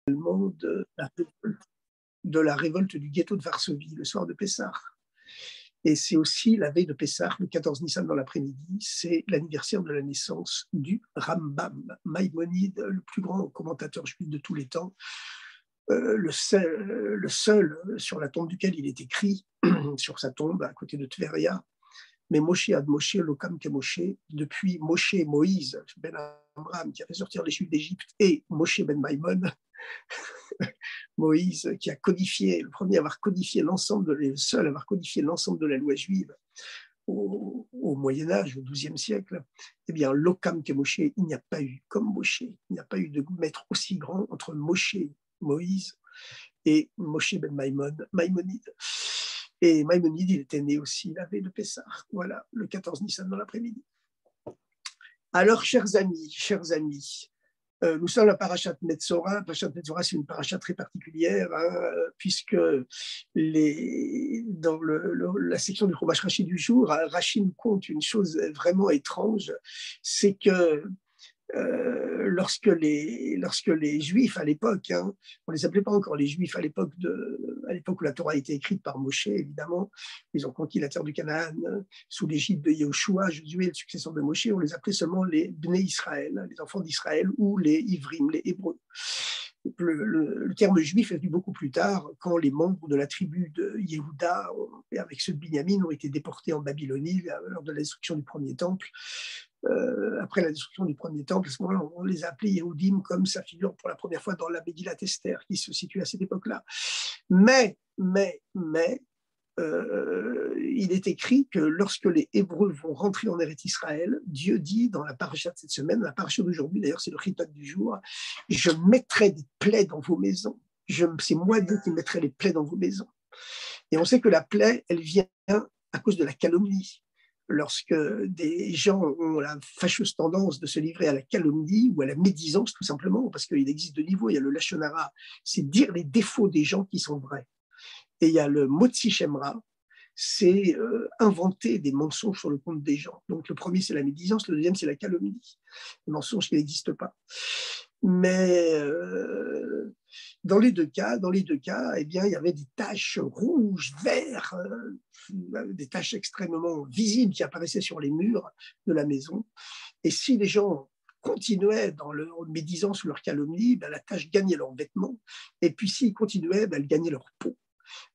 de la révolte du ghetto de Varsovie, le soir de Pessah. Et c'est aussi la veille de Pessah, le 14 Nissan dans l'après-midi, c'est l'anniversaire de la naissance du Rambam, Maïmonide, le plus grand commentateur juif de tous les temps, le seul sur la tombe duquel il est écrit, sur sa tombe à côté de Tveria, mais Moshe ad Moshe, l'Okam ke Moshe, depuis Moshe, Moïse, ben Amram, qui a fait sortir les Juifs d'Égypte, et Moshe ben Maïmon, Moïse, qui a codifié, le premier à avoir codifié le seul à avoir codifié l'ensemble de la loi juive au Moyen-Âge, au XIIe siècle, eh bien, l'Okam ke Moshe, il n'y a pas eu comme Moshe, il n'y a pas eu de maître aussi grand entre Moshe, Moïse, et Moshe ben Maïmon, Maïmonide. Et Maïmonide, il était né aussi la veille de Pessah, voilà, le 14 Nissan dans l'après-midi. Alors, chers amis, nous sommes la parashat Metzora. Parashat Metzora, c'est une parashat très particulière, puisque dans la section du Chumash Rashi du jour, Rashi nous compte une chose vraiment étrange, c'est que lorsque les Juifs à l'époque, on ne les appelait pas encore les Juifs à l'époque où la Torah a été écrite par Moshe, évidemment, ils ont conquis la terre du Canaan sous l'égide de Yehoshua, Josué, le successeur de Moshe, on les appelait seulement les Bnei Israël, les enfants d'Israël, ou les Ivrim, les Hébreux. Le terme juif est venu beaucoup plus tard, quand les membres de la tribu de Yehuda, avec ceux de Binyamin, ont été déportés en Babylonie lors de la destruction du premier temple. Après la destruction du premier temple, à ce moment-là, on les a appelés Yehudim, comme ça figure pour la première fois dans la Megillat Esther, qui se situe à cette époque-là. Mais il est écrit que lorsque les Hébreux vont rentrer en Eretz Israël, Dieu dit dans la paracha de cette semaine, la paracha d'aujourd'hui, d'ailleurs c'est le chitat du jour, je mettrai des plaies dans vos maisons. C'est moi Dieu qui mettrai les plaies dans vos maisons. Et on sait que la plaie, elle vient à cause de la calomnie. Lorsque des gens ont la fâcheuse tendance de se livrer à la calomnie ou à la médisance, tout simplement, parce qu'il existe deux niveaux, il y a le lashon hara, c'est dire les défauts des gens qui sont vrais. Et il y a le motzi shemra, c'est inventer des mensonges sur le compte des gens. Donc le premier, c'est la médisance, le deuxième, c'est la calomnie, les mensonges qui n'existent pas. Mais dans les deux cas, eh bien, il y avait des taches rouges, vertes, des taches extrêmement visibles qui apparaissaient sur les murs de la maison. Et si les gens continuaient dans leur médisance ou leur calomnie, ben, la tache gagnait leurs vêtements. Et puis s'ils continuaient, ben, elle gagnait leur peau.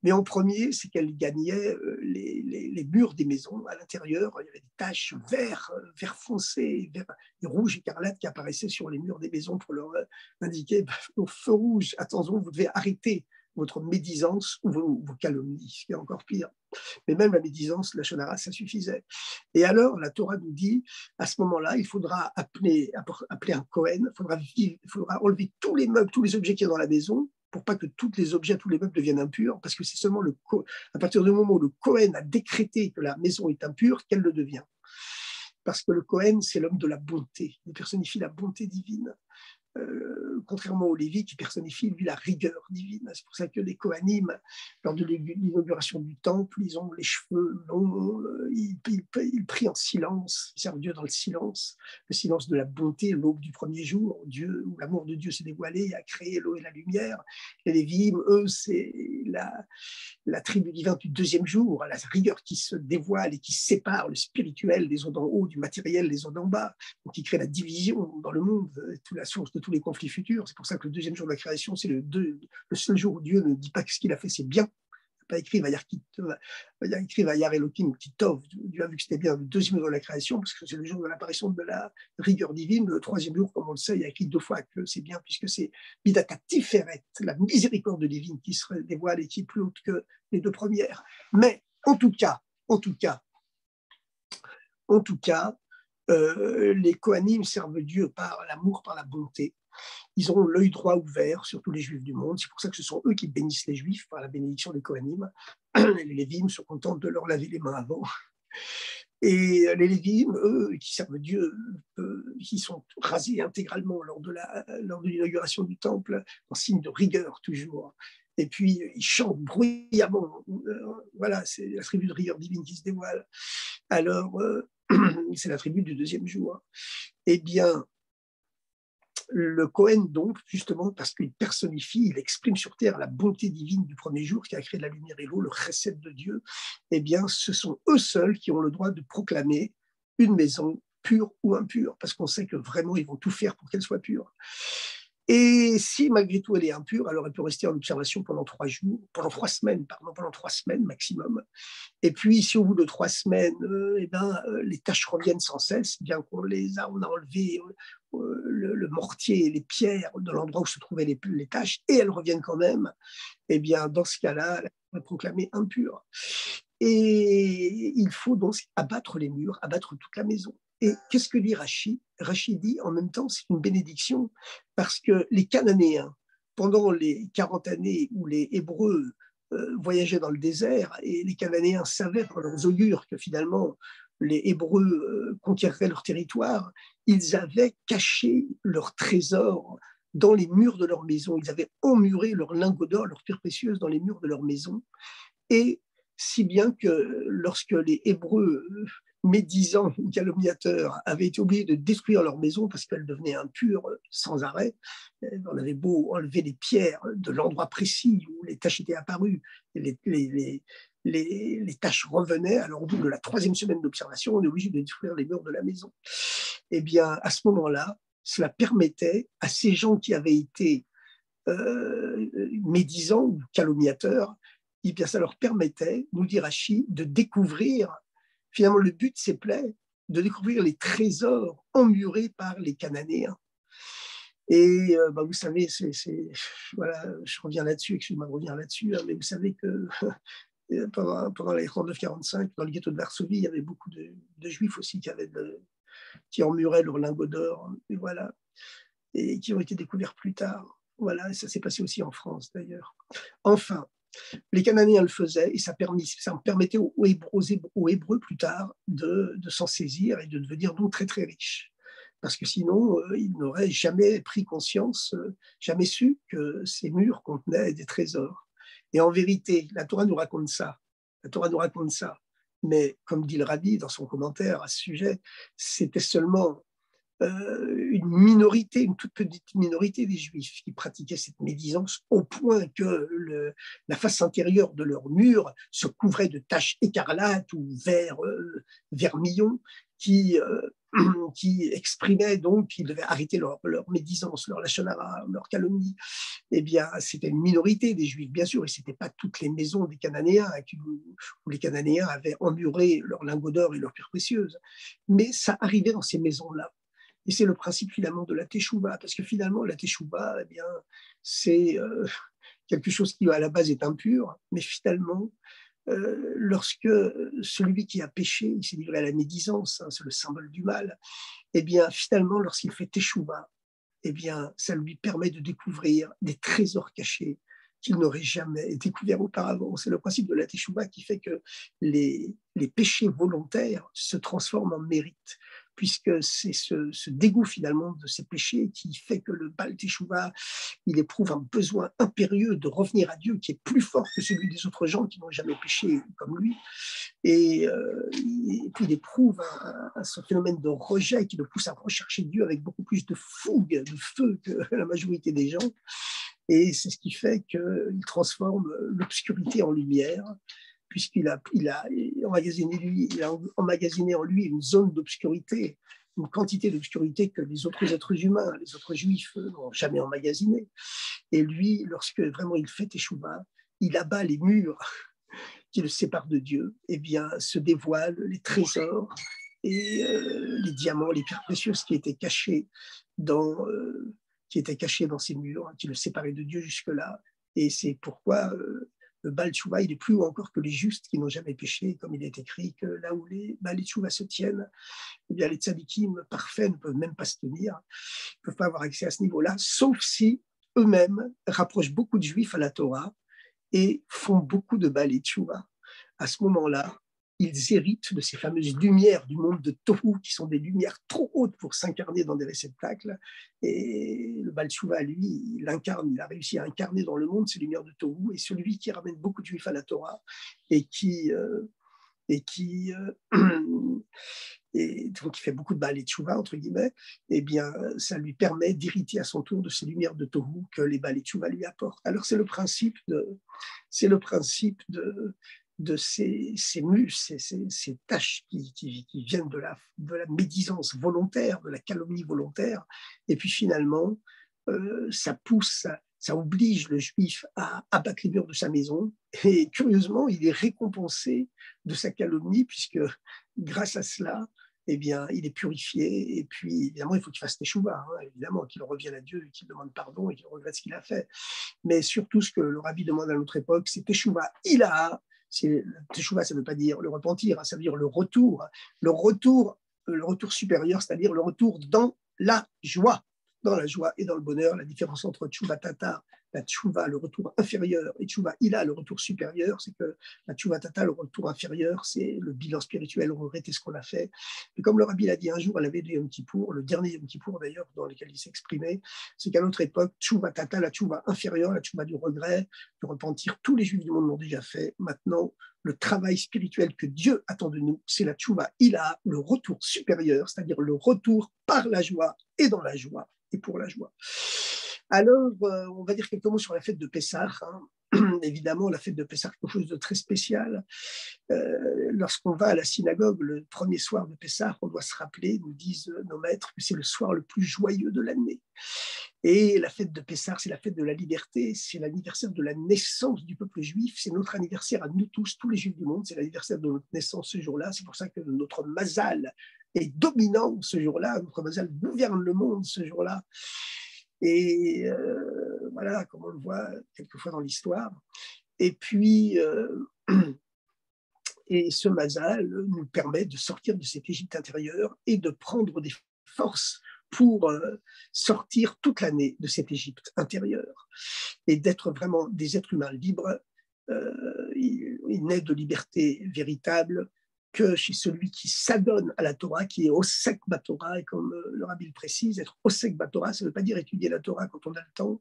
Mais en premier, c'est qu'elle gagnait les murs des maisons. À l'intérieur, il y avait des taches vert foncé, et rouge écarlate qui apparaissaient sur les murs des maisons pour leur indiquer au feu rouge, attention, vous devez arrêter votre médisance ou vos calomnies, ce qui est encore pire. Mais même la médisance, la shonara, ça suffisait. Et alors, la Torah nous dit, à ce moment-là, il faudra appeler un Kohen, il faudra enlever tous les meubles, tous les objets qu'il y a dans la maison, pour pas que tous les objets, tous les meubles deviennent impurs, parce que c'est seulement à partir du moment où le Kohen a décrété que la maison est impure qu'elle le devient. Parce que le Kohen, c'est l'homme de la bonté, il personnifie la bonté divine. Contrairement aux Lévites qui personnifient lui la rigueur divine. C'est pour ça que les Kohanim, lors de l'inauguration du temple, ils ont les cheveux longs, ils prient en silence, ils servent Dieu dans le silence de la bonté, l'aube du premier jour, Dieu, où l'amour de Dieu s'est dévoilé et a créé l'eau et la lumière. Et les Lévi'im, eux, c'est la tribu divine du deuxième jour, la rigueur qui se dévoile et qui sépare le spirituel des eaux d'en haut, du matériel des eaux d'en bas, donc qui crée la division dans le monde, la source de tous les conflits futurs. C'est pour ça que le deuxième jour de la création, c'est le seul jour où Dieu ne dit pas que ce qu'il a fait c'est bien. Il n'a pas écrit Vayar Elohim Kitov. Dieu a vu que c'était bien le deuxième jour de la création, parce que c'est le jour de l'apparition de la rigueur divine. Le troisième jour, comme on le sait, il y a écrit 2 fois que c'est bien, puisque c'est Midata Tiferet, la miséricorde divine qui se dévoile et qui est plus haute que les 2 premières. Mais en tout cas, les Kohanim servent Dieu par l'amour, par la bonté. Ils ont l'œil droit ouvert sur tous les Juifs du monde. C'est pour ça que ce sont eux qui bénissent les Juifs par la bénédiction des Kohanim. Les Lévim se contentent de leur laver les mains avant. Et les Lévim, eux, qui servent Dieu, qui sont rasés intégralement lors de l'inauguration du temple, en signe de rigueur toujours. Et puis, ils chantent bruyamment. Voilà, c'est la tribu de rigueur divine qui se dévoile. Alors, c'est la tribu du deuxième jour. Eh bien, Le Cohen, donc, justement, parce qu'il personnifie, il exprime sur terre la bonté divine du premier jour qui a créé la lumière et l'eau, le chesed de Dieu, eh bien, ce sont eux seuls qui ont le droit de proclamer une maison pure ou impure, parce qu'on sait que vraiment, ils vont tout faire pour qu'elle soit pure. Et si malgré tout elle est impure, alors elle peut rester en observation pendant 3 jours, pendant 3 semaines maximum. Et puis, si au bout de 3 semaines, les tâches reviennent sans cesse, bien on a enlevé le mortier et les pierres de l'endroit où se trouvaient les tâches, et elles reviennent quand même, eh bien, dans ce cas-là, elle est proclamée impure. Et il faut donc abattre les murs, abattre toute la maison. Et qu'est-ce que dit Rachi? Rachi dit en même temps, c'est une bénédiction, parce que les Cananéens, pendant les 40 années où les Hébreux voyageaient dans le désert, et les Cananéens savaient par leurs augures que finalement les Hébreux conquéreraient leur territoire, ils avaient caché leurs trésors dans les murs de leur maison. Ils avaient emmuré leurs lingots d'or, leurs pierres précieuses dans les murs de leur maison. Et si bien que lorsque les Hébreux médisants ou calomniateurs avaient été obligés de détruire leur maison parce qu'elle devenait impure sans arrêt, on avait beau enlever les pierres de l'endroit précis où les taches étaient apparues, les taches revenaient. Alors au bout de la 3e semaine d'observation, on est obligé de détruire les murs de la maison. Eh bien, à ce moment-là, cela permettait à ces gens qui avaient été médisants ou calomniateurs, eh bien, ça leur permettait, nous dit Rachi, de découvrir, finalement, le but de ces plaies, de découvrir les trésors emmurés par les Cananéens. Et vous savez, voilà, je reviens là-dessus, excusez-moi de revenir là-dessus, mais vous savez que pendant les 39-45, dans le ghetto de Varsovie, il y avait beaucoup de Juifs aussi qui emmuraient leurs lingots d'or, et voilà, et qui ont été découverts plus tard. Voilà, et ça s'est passé aussi en France d'ailleurs. Enfin, les Cananéens le faisaient et ça permettait aux Hébreux plus tard de s'en saisir et de devenir donc très très riches. Parce que sinon, ils n'auraient jamais pris conscience, jamais su que ces murs contenaient des trésors. Et en vérité, la Torah nous raconte ça. La Torah nous raconte ça. Mais comme dit le Rabbi dans son commentaire à ce sujet, c'était seulement une minorité, une toute petite minorité des Juifs qui pratiquaient cette médisance au point que la face intérieure de leur mur se couvrait de taches écarlates ou vermillon qui exprimaient donc qu'ils devaient arrêter leur médisance, leur lashon hara, leur calomnie. Eh bien, c'était une minorité des Juifs, bien sûr, et ce n'était pas toutes les maisons des Cananéens où les Cananéens avaient emmuré leurs lingots d'or et leurs pierres précieuses. Mais ça arrivait dans ces maisons-là. Et c'est le principe finalement de la teshuva, parce que finalement la teshuva, eh bien, c'est quelque chose qui à la base est impur, mais finalement, lorsque celui qui a péché, il s'est livré à la médisance, hein, c'est le symbole du mal, eh bien finalement, lorsqu'il fait teshuva, eh bien, ça lui permet de découvrir des trésors cachés qu'il n'aurait jamais découverts auparavant. C'est le principe de la teshuva qui fait que les péchés volontaires se transforment en mérite, puisque c'est ce dégoût finalement de ces péchés qui fait que le Baal Teshuva, il éprouve un besoin impérieux de revenir à Dieu qui est plus fort que celui des autres gens qui n'ont jamais péché comme lui. Et puis il éprouve ce phénomène de rejet qui le pousse à rechercher Dieu avec beaucoup plus de fougue, de feu que la majorité des gens. Et c'est ce qui fait qu'il transforme l'obscurité en lumière, puisqu'il a emmagasiné en lui une zone d'obscurité, une quantité d'obscurité que les autres êtres humains, les autres juifs n'ont jamais emmagasiné. Et lui, lorsque vraiment il fait teshuva, il abat les murs qui le séparent de Dieu, eh bien, se dévoilent les trésors et les diamants, les pierres précieuses qui étaient cachés dans ces murs, hein, qui le séparaient de Dieu jusque-là. Et c'est pourquoi le Baal Tshuva, il est plus haut encore que les justes qui n'ont jamais péché, comme il est écrit que là où les Baal Tshuva se tiennent, eh bien, les tzadikim parfaits ne peuvent même pas se tenir, ne peuvent pas avoir accès à ce niveau-là, sauf si eux-mêmes rapprochent beaucoup de juifs à la Torah et font beaucoup de Baal Tshuva. À ce moment-là, ils héritent de ces fameuses lumières du monde de Tohu, qui sont des lumières trop hautes pour s'incarner dans des réceptacles. Et le Baal Tshuva, lui, il a réussi à incarner dans le monde ces lumières de Tohu, et celui qui ramène beaucoup de juifs à la Torah et qui et donc il fait beaucoup de Baalei Tchouva, entre guillemets, eh bien, ça lui permet d'hériter à son tour de ces lumières de Tohu que les Baalei Tchouva lui apportent. Alors, c'est le principe de ces tâches qui viennent de la médisance volontaire, de la calomnie volontaire, et puis finalement, ça oblige le juif à abattre les murs de sa maison, et curieusement, il est récompensé de sa calomnie, puisque grâce à cela, eh bien, il est purifié, et puis évidemment, il faut qu'il fasse teshuva, hein, évidemment, qu'il revienne à Dieu, qu'il demande pardon et qu'il regrette ce qu'il a fait. Mais surtout, ce que le rabbi demande à notre époque, c'est teshuva ilaha. Teshuva, ça ne veut pas dire le repentir, hein, ça veut dire le retour, le retour supérieur, c'est-à-dire le retour dans la joie et dans le bonheur. La différence entre tchouva tata, la tchouva, le retour inférieur, et tchouva ila, le retour supérieur, c'est que la tchouva tata, le retour inférieur, c'est le bilan spirituel, regretter ce qu'on a fait. Et comme le rabbi l'a dit un jour à la veille de Yom Kippour, le dernier Yom Kippour d'ailleurs, dans lequel il s'exprimait, c'est qu'à notre époque, tchouva tata, la tchouva inférieure, la tchouva du regret, du repentir, tous les juifs du monde l'ont déjà fait. Maintenant, le travail spirituel que Dieu attend de nous, c'est la tchouva ila, le retour supérieur, c'est-à-dire le retour par la joie et dans la joie et pour la joie. Alors, on va dire quelques mots sur la fête de Pessah. Évidemment, la fête de Pessah est quelque chose de très spécial. Lorsqu'on va à la synagogue le premier soir de Pessah, on doit se rappeler, nous disent nos maîtres, que c'est le soir le plus joyeux de l'année. Et la fête de Pessah, c'est la fête de la liberté, c'est l'anniversaire de la naissance du peuple juif, c'est notre anniversaire à nous tous les juifs du monde, c'est l'anniversaire de notre naissance ce jour-là, c'est pour ça que notre mazal est dominant ce jour-là, notre mazal gouverne le monde ce jour-là. Et voilà, comme on le voit quelquefois dans l'histoire. Et puis, et ce mazal nous permet de sortir de cette Égypte intérieure et de prendre des forces pour sortir toute l'année de cette Égypte intérieure et d'être vraiment des êtres humains libres. Il n'est de liberté véritable que chez celui qui s'adonne à la Torah, qui est Osek Batorah, et comme le rabbi le précise, être Osek Batorah, ça ne veut pas dire étudier la Torah quand on a le temps,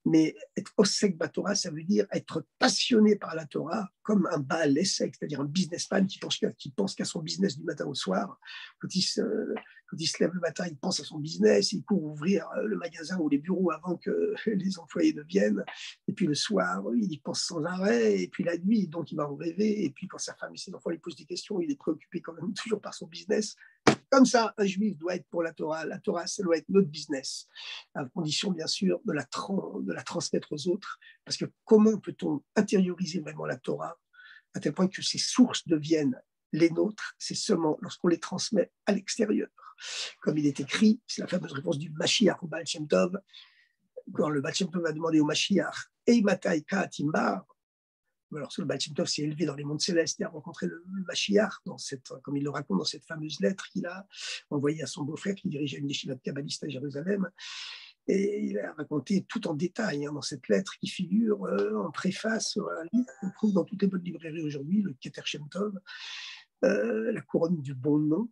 mais être Osek Batorah, ça veut dire être passionné par la Torah, comme un Baal Essek, c'est-à-dire un businessman qui pense qu'à son business du matin au soir. Quand il se lève le matin, il pense à son business, il court ouvrir le magasin ou les bureaux avant que les employés ne viennent, et puis le soir, il y pense sans arrêt, et puis la nuit, donc il va en rêver, et puis quand sa femme et ses enfants lui posent des questions, il est préoccupé quand même toujours par son business. Comme ça, un juif doit être pour la Torah. La Torah, ça doit être notre business, à condition, bien sûr, de la transmettre aux autres. Parce que comment peut-on intérioriser vraiment la Torah à tel point que ses sources deviennent les nôtres? C'est seulement lorsqu'on les transmet à l'extérieur. Comme il est écrit, c'est la fameuse réponse du Mashiach au Baal Shem Tov, quand le Baal Shem Tov va demander au Mashiach « Ei matai ka'atimbar » alors le Baal Shem Tov s'est élevé dans les mondes célestes et a rencontré le Mashiach, comme il le raconte dans cette fameuse lettre qu'il a envoyée à son beau-frère qui dirigeait une yeshiva kabbaliste à Jérusalem. Et il a raconté tout en détail dans cette lettre qui figure en préface à un livre qu'on trouve dans toutes les bonnes librairies aujourd'hui, le Keter Shem Tov, la couronne du bon nom.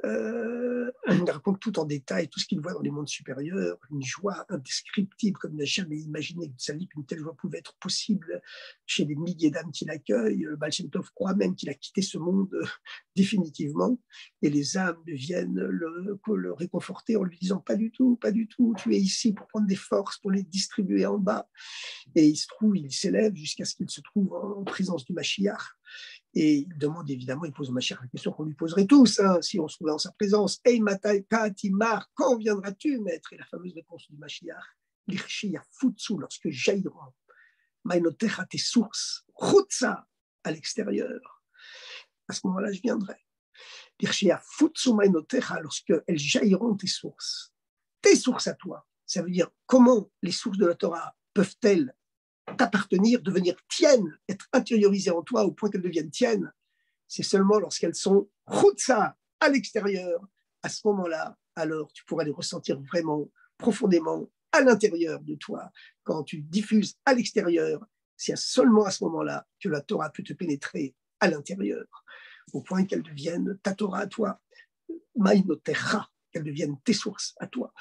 Il raconte tout en détail, tout ce qu'il voit dans les mondes supérieurs, une joie indescriptible, comme il n'a jamais imaginé qu'une telle joie pouvait être possible chez les milliers d'âmes qui l'accueillent. Le Baal Shem Tov croit même qu'il a quitté ce monde définitivement, et les âmes viennent le réconforter en lui disant pas du tout, tu es ici pour prendre des forces, pour les distribuer en bas. Et il s'élève jusqu'à ce qu'il se trouve en présence du Mashiach. Et il demande évidemment, il pose au Mashiach la question qu'on lui poserait tous, si on se trouvait en sa présence. Ei matai ka'atimar, quand viendras-tu, maître? Et la fameuse réponse du Mashiach, l'irshia futsu, lorsque jailliront, maïnotecha, tes sources, chutza, à l'extérieur. À ce moment-là, je viendrai. L'irshia futsu maïnotecha, lorsque elles jailliront tes sources à toi. Ça veut dire comment les sources de la Torah peuvent-elles t'appartenir, devenir tiennes, être intériorisées en toi au point qu'elles deviennent tiennes? C'est seulement lorsqu'elles sont chutza, à l'extérieur. À ce moment-là, alors tu pourras les ressentir vraiment profondément à l'intérieur de toi. Quand tu diffuses à l'extérieur, c'est seulement à ce moment-là que la Torah peut te pénétrer à l'intérieur, au point qu'elle devienne ta Torah à toi, maïnotecha, qu'elle devienne tes sources à toi.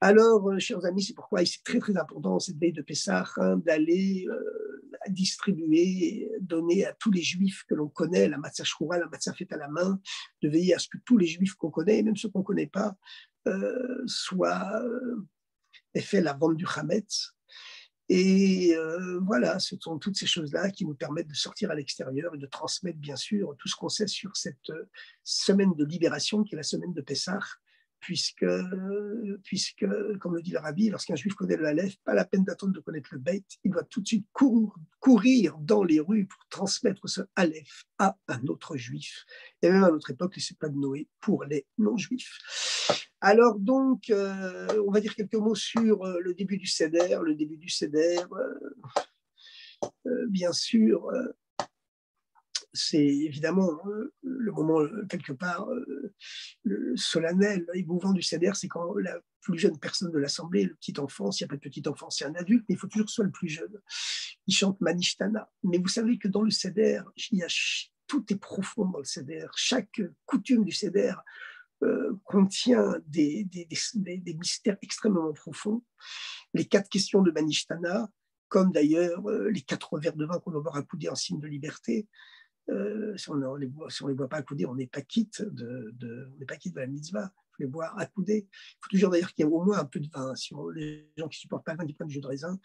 Alors, chers amis, c'est pourquoi c'est très très important cette veille de Pessah d'aller distribuer, donner à tous les juifs que l'on connaît, la matzah shchoura, la matzah faite à la main, de veiller à ce que tous les juifs qu'on connaît, et même ceux qu'on ne connaît pas, soient aient fait la vente du Hametz. Et voilà, ce sont toutes ces choses-là qui nous permettent de sortir à l'extérieur et de transmettre, bien sûr, tout ce qu'on sait sur cette semaine de libération qui est la semaine de Pessah, puisque, comme le dit le Rabbi, lorsqu'un juif connaît le Aleph, pas la peine d'attendre de connaître le Beit, il doit tout de suite courir dans les rues pour transmettre ce Aleph à un autre juif. Et même à notre époque, les pas de Noé pour les non-juifs. Alors donc, on va dire quelques mots sur le début du Seder. Le début du Seder, bien sûr, c'est évidemment le moment, quelque part, solennel, émouvant du Seder, c'est quand la plus jeune personne de l'Assemblée, le petit enfant, s'il n'y a pas de petit enfant, c'est un adulte, mais il faut toujours que ce soit le plus jeune. Il chante Manishtana. Mais vous savez que dans le Seder, tout est profond dans le Seder. Chaque coutume du Seder contient des mystères extrêmement profonds. Les 4 questions de Manishtana, comme d'ailleurs les 4 verres de vin qu'on doit boire à couder en signe de liberté, si on ne les boit pas à couder, on n'est pas quitte de la mitzvah. Il faut les boire à couder. Il faut toujours d'ailleurs qu'il y ait au moins un peu de vin. Si les gens qui ne supportent pas le vin, qui prennent du jus de raisin,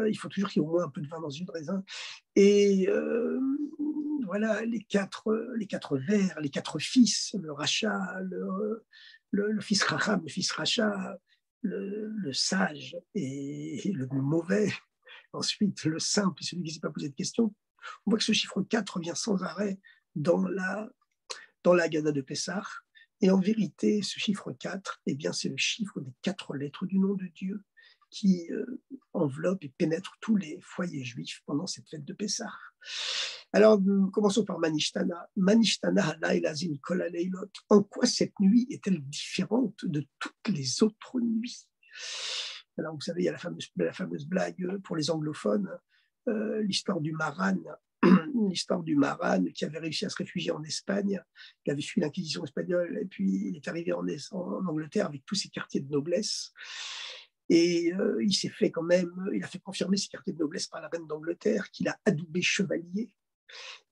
il faut toujours qu'il y ait au moins un peu de vin dans ce jus de raisin. Et voilà, les quatre vers, les 4 fils, le Racha, le fils Racham, le fils Racha, le sage et le mauvais. Ensuite, le simple, celui qui ne s'est pas posé de questions. On voit que ce chiffre 4 revient sans arrêt dans la Haggadah de Pessah. Et en vérité, ce chiffre 4, eh bien, c'est le chiffre des 4 lettres du nom de Dieu qui enveloppe et pénètre tous les foyers juifs pendant cette fête de Pessah. Alors, commençons par Manishtana. Manishtana halayla zin kol haleilot. En quoi cette nuit est-elle différente de toutes les autres nuits? Alors, vous savez, il y a la fameuse blague pour les anglophones, l'histoire du Maran qui avait réussi à se réfugier en Espagne. Il avait fui l'Inquisition espagnole et puis il est arrivé en Angleterre avec tous ses quartiers de noblesse. Et il a fait confirmer ses quartiers de noblesse par la reine d'Angleterre, qu'il a adoubé chevalier.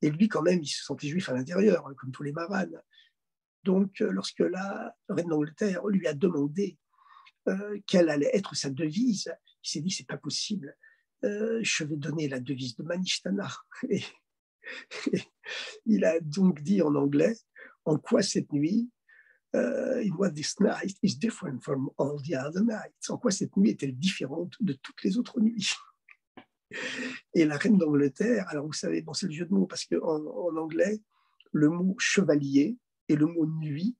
Et lui, quand même, il se sentait juif à l'intérieur, comme tous les maranes. Donc, lorsque la reine d'Angleterre lui a demandé quelle allait être sa devise, il s'est dit, c'est pas possible. Je vais donner la devise de Manishtana. Et il a donc dit en anglais, en quoi cette nuit, in what this night is different from all the other nights. En quoi cette nuit est-elle différente de toutes les autres nuits? Et la reine d'Angleterre, alors vous savez, bon, c'est le jeu de mots, parce qu'en anglais, le mot chevalier et le mot nuit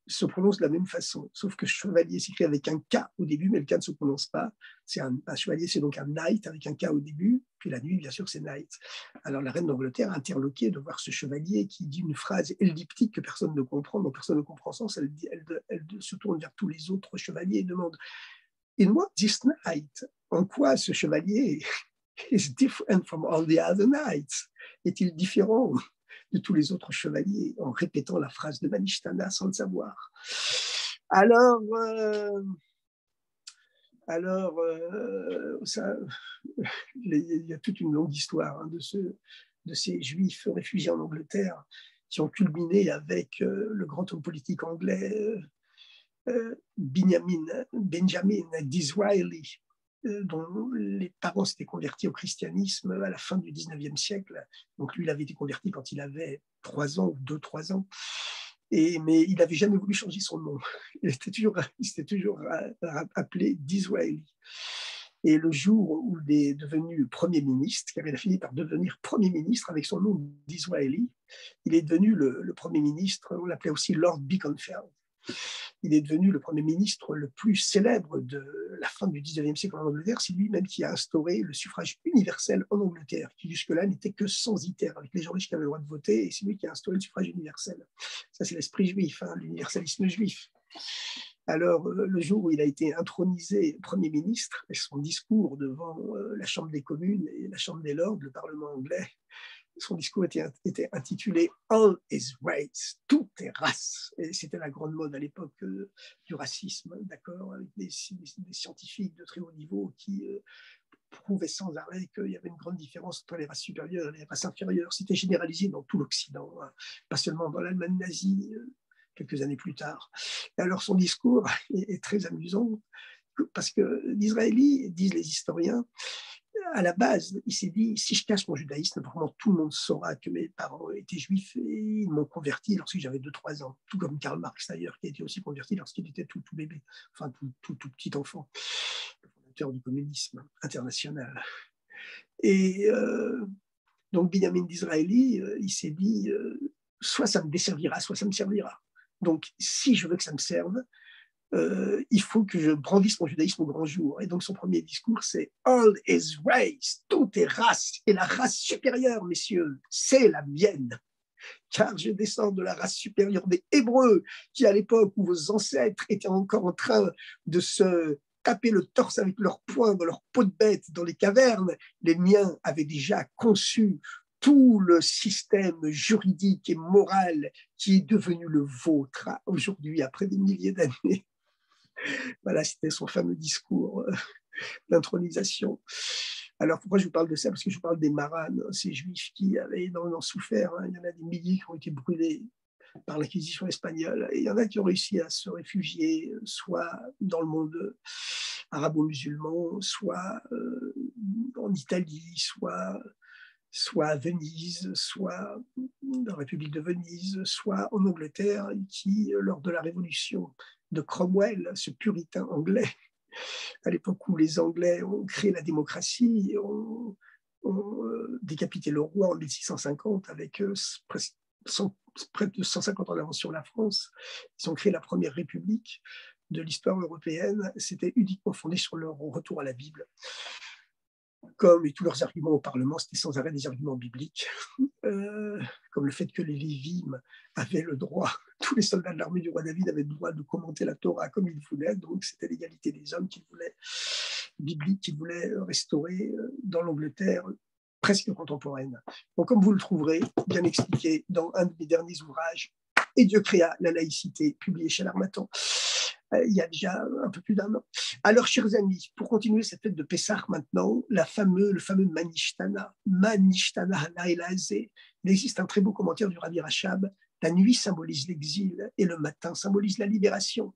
se prononcent de la même façon, sauf que chevalier s'écrit avec un K au début, mais le K ne se prononce pas. Un chevalier, c'est donc un knight avec un K au début, puis la nuit, bien sûr, c'est night. Alors la reine d'Angleterre, interloquée de voir ce chevalier qui dit une phrase elliptique que personne ne comprend, dont personne ne comprend sens, elle se tourne vers tous les autres chevaliers et demande « In what this night ?» En quoi ce chevalier is different from all the other nights? Est-il différent de tous les autres chevaliers, en répétant la phrase de Manishtana sans le savoir. Alors, il y a toute une longue histoire de ces juifs réfugiés en Angleterre qui ont culminé avec le grand homme politique anglais Benjamin Disraeli, dont les parents s'étaient convertis au christianisme à la fin du 19e siècle. Donc lui, il avait été converti quand il avait 3 ans ou 2-3 ans. Mais il n'avait jamais voulu changer son nom. Il s'était toujours appelé Disraeli. Et le jour où il est devenu Premier ministre, car il a fini par devenir Premier ministre avec son nom Disraeli, il est devenu le Premier ministre, on l'appelait aussi Lord Beaconsfield. Il est devenu le Premier ministre le plus célèbre de la fin du 19e siècle en Angleterre. C'est lui-même qui a instauré le suffrage universel en Angleterre, qui jusque-là n'était que censitaire, avec les gens riches qui avaient le droit de voter, et c'est lui qui a instauré le suffrage universel. Ça, c'est l'esprit juif, l'universalisme juif. Alors, le jour où il a été intronisé Premier ministre, et son discours devant la Chambre des communes et la Chambre des lords, le Parlement anglais, son discours était intitulé All is race, tout est race. Et c'était la grande mode à l'époque du racisme, d'accord, avec des scientifiques de très haut niveau qui prouvait sans arrêt qu'il y avait une grande différence entre les races supérieures et les races inférieures. C'était généralisé dans tout l'Occident, hein, pas seulement dans l'Allemagne nazie, quelques années plus tard. Et alors son discours est très amusant, parce que l'Israéli, disent les historiens, à la base, il s'est dit, si je cache mon judaïsme, vraiment tout le monde saura que mes parents étaient juifs et ils m'ont converti lorsque j'avais 2-3 ans, tout comme Karl Marx d'ailleurs, qui a été aussi converti lorsqu'il était tout bébé, enfin tout petit enfant, le fondateur du communisme international. Et donc Binyamin Disraeli, il s'est dit, soit ça me desservira, soit ça me servira. Donc si je veux que ça me serve, il faut que je brandisse mon judaïsme au grand jour. Et donc son premier discours, c'est « All is race », tout est race, et la race supérieure, messieurs, c'est la mienne. Car je descends de la race supérieure des Hébreux, qui à l'époque où vos ancêtres étaient encore en train de se taper le torse avec leurs poings dans leur peau de bête dans les cavernes, les miens avaient déjà conçu tout le système juridique et moral qui est devenu le vôtre aujourd'hui, après des milliers d'années. Voilà, c'était son fameux discours d'intronisation. Alors, pourquoi je vous parle de ça? Parce que je vous parle des Maranes, ces juifs qui avaient énormément souffert. Hein. Il y en a des milliers qui ont été brûlés par l'Inquisition espagnole. Et il y en a qui ont réussi à se réfugier, soit dans le monde arabo-musulman, soit en Italie, soit à Venise, soit dans la République de Venise, soit en Angleterre, qui, lors de la Révolution de Cromwell, ce puritain anglais, à l'époque où les Anglais ont créé la démocratie, ont décapité le roi en 1650 avec près de 150 ans d'avance sur la France. Ils ont créé la première république de l'histoire européenne. C'était uniquement fondé sur leur retour à la Bible. Comme et tous leurs arguments au Parlement, c'était sans arrêt des arguments bibliques, comme le fait que les Lévim avaient le droit, tous les soldats de l'armée du roi David avaient le droit de commenter la Torah comme ils voulaient, donc c'était l'égalité des hommes qu'ils voulaient, biblique, qu'ils voulaient restaurer dans l'Angleterre presque contemporaine. Donc, comme vous le trouverez bien expliqué dans un de mes derniers ouvrages, Et Dieu créa la laïcité, publié chez l'Harmattan, il y a déjà un peu plus d'1 an. Alors, chers amis, pour continuer cette fête de Pessah maintenant, le fameux Manishtana, Manishtana Lailazé, il existe un très beau commentaire du Rabbi Rachab. La nuit symbolise l'exil et le matin symbolise la libération.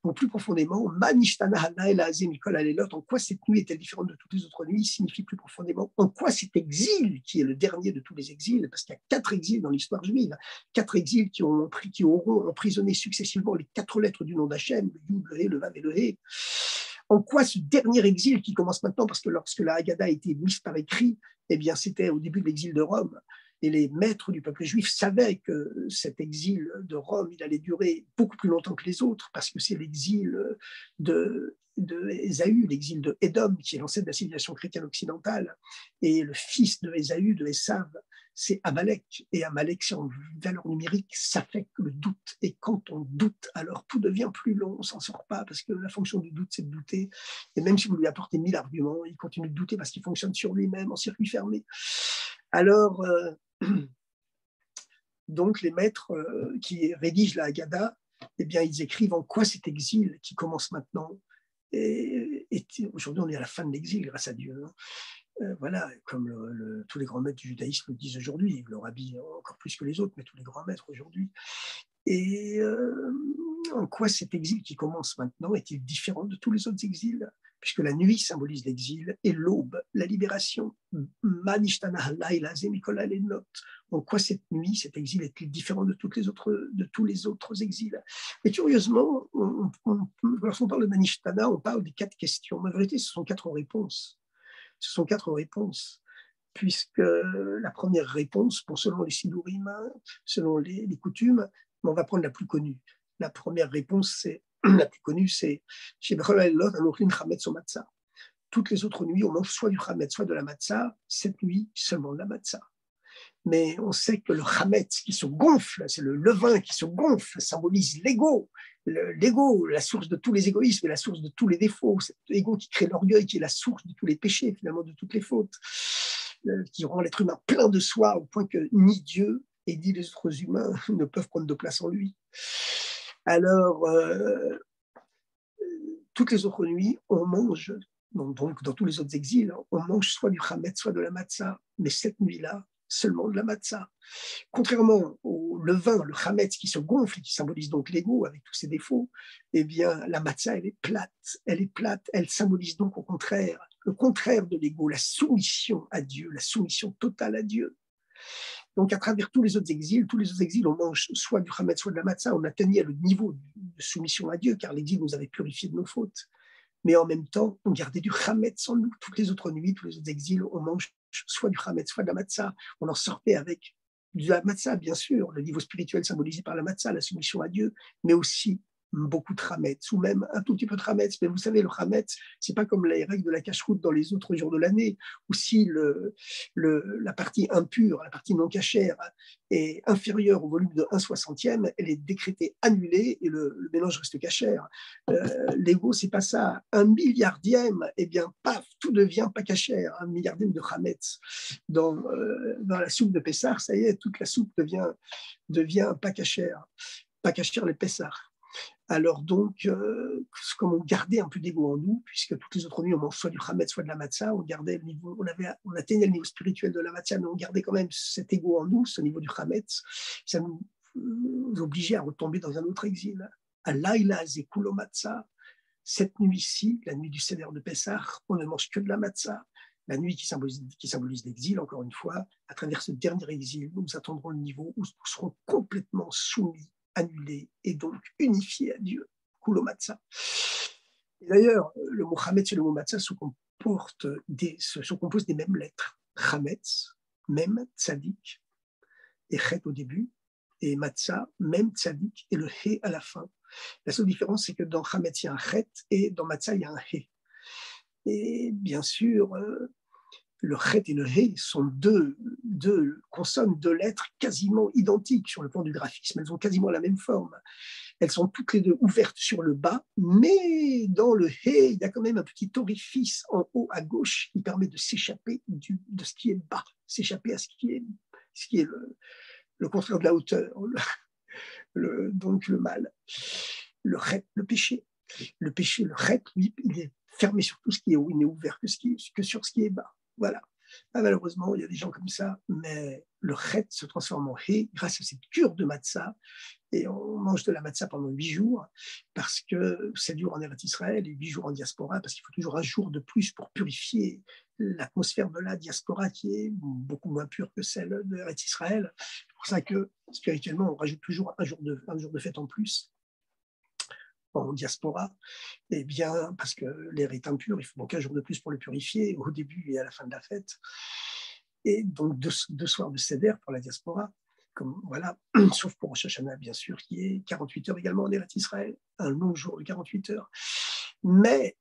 Donc, plus profondément, Manishtana Lailazé Mikol Alelot, en quoi cette nuit est-elle différente de toutes les autres nuits, signifie plus profondément en quoi cet exil, qui est le dernier de tous les exils, parce qu'il y a 4 exils dans l'histoire juive, 4 exils qui auront emprisonné successivement les 4 lettres du nom d'Hachem, le Yud, le He, le Vav et le He. En quoi ce dernier exil qui commence maintenant, parce que lorsque la Haggadah a été mise par écrit, eh bien c'était au début de l'exil de Rome, et les maîtres du peuple juif savaient que cet exil de Rome, il allait durer beaucoup plus longtemps que les autres, parce que c'est l'exil de Ésaü, l'exil de Édom, qui est l'ancêtre de la civilisation chrétienne occidentale, et le fils de Ésaü, de Esav, c'est Amalek, et Amalek, c'est en valeur numérique, ça fait que le doute, et quand on doute, alors tout devient plus long, on ne s'en sort pas, parce que la fonction du doute, c'est de douter, et même si vous lui apportez 1000 arguments, il continue de douter parce qu'il fonctionne sur lui-même en circuit fermé. Alors, donc les maîtres qui rédigent la Haggadah, eh bien, ils écrivent en quoi cet exil qui commence maintenant, et aujourd'hui on est à la fin de l'exil, grâce à Dieu, hein. Voilà, comme tous les grands maîtres du judaïsme le disent aujourd'hui, le rabbi encore plus que les autres, mais tous les grands maîtres aujourd'hui. Et en quoi cet exil qui commence maintenant est-il différent de tous les autres exils? Puisque la nuit symbolise l'exil et l'aube, la libération. En quoi cette nuit, cet exil est-il différent de tous les autres exils? Et curieusement, lorsqu'on parle de Manishtana, on parle des 4 questions. Mais en vérité, ce sont 4 réponses. Ce sont 4 réponses, puisque la première réponse, selon les Sidurim, selon les coutumes, on va prendre la plus connue. La première réponse, la plus connue, c'est toutes les autres nuits, on mange soit du chametz, soit de la matzah. Cette nuit, seulement de la matzah. Mais on sait que le chametz qui se gonfle, c'est le levain qui se gonfle, symbolise l'ego. L'ego, la source de tous les égoïsmes et la source de tous les défauts. Cet ego qui crée l'orgueil, qui est la source de tous les péchés, finalement, de toutes les fautes, qui rend l'être humain plein de soi au point que ni Dieu et ni les autres humains ne peuvent prendre de place en lui. Alors, toutes les autres nuits, on mange donc dans tous les autres exils, on mange soit du chametz, soit de la matzah, mais cette nuit-là, seulement de la matzah. Contrairement au levain, le chametz qui se gonfle et qui symbolise donc l'ego avec tous ses défauts, eh bien la matzah, elle est plate, elle symbolise donc au contraire, le contraire de l'ego, la soumission à Dieu, la soumission totale à Dieu. Donc, à travers tous les autres exils, on mange soit du chametz, soit de la matzah. On atteignait le niveau de soumission à Dieu, car l'exil nous avait purifié de nos fautes. Mais en même temps, on gardait du chametz en nous. Toutes les autres nuits, tous les autres exils, on mange soit du chametz, soit de la matzah. On en sortait avec de la matzah, bien sûr, le niveau spirituel symbolisé par la matzah, la soumission à Dieu, mais aussi beaucoup de chametz, ou même un tout petit peu de chametz. Mais vous savez, le chametz, c'est pas comme les règles de la cache-route dans les autres jours de l'année, où si la partie impure, la partie non cachère, est inférieure au volume de 1/60, elle est décrétée annulée et le mélange reste cachère. L'ego, c'est pas ça. 1/10000000, eh bien, paf, tout devient pas cachère. 1/10000000 de chametz. Dans la soupe de Pessah, ça y est, toute la soupe devient pas cachère. Pas cachère les Pessah. Alors donc, comme on gardait un peu d'ego en nous, puisque toutes les autres nuits, on mange soit du chametz, soit de la matzah, on atteignait le niveau spirituel de la matzah, mais on gardait quand même cet ego en nous, ce niveau du chametz, ça nous obligeait à retomber dans un autre exil. À laïla zekulo matzah, cette nuit-ci, la nuit du Seder de Pessah, on ne mange que de la matzah. La nuit qui symbolise l'exil, encore une fois, à travers ce dernier exil, nous atteindrons le niveau où nous serons complètement soumis, annulés et donc unifiés à Dieu. Kulo matzah. Et d'ailleurs, le mot chametz et le mot matzah se composent des mêmes lettres. Chametz, même tzadik, et chet au début, et matzah, même tzadik, et le he à la fin. La seule différence, c'est que dans chametz, il y a un chet, et dans matzah, il y a un he. Et bien sûr, le chet et le he sont deux consonnes, deux lettres quasiment identiques sur le plan du graphisme. Elles ont quasiment la même forme. Elles sont toutes les deux ouvertes sur le bas, mais dans le he, il y a quand même un petit orifice en haut à gauche qui permet de s'échapper de ce qui est bas, s'échapper à ce qui est le contraire de la hauteur, donc le mal. Le chet, le péché. Le péché, le chet, lui, il est fermé sur tout ce qui est haut, il n'est ouvert que sur ce qui est bas. Voilà. Malheureusement, il y a des gens comme ça, mais le chet se transforme en he grâce à cette cure de matzah. Et on mange de la matzah pendant 8 jours, parce que 7 jours en Eretz Israël et 8 jours en diaspora, parce qu'il faut toujours un jour de plus pour purifier l'atmosphère de la diaspora qui est beaucoup moins pure que celle de Eretz Israël. C'est pour ça que spirituellement, on rajoute toujours un jour de fête en plus en diaspora, et bien parce que l'air est impur, il faut donc un jour de plus pour le purifier, au début et à la fin de la fête. Et donc deux soirs de Seder pour la diaspora, comme, voilà, sauf pour Rosh Hashanah, bien sûr, qui est 48 heures également en Eretz Israël, un long jour de 48 heures. Mais,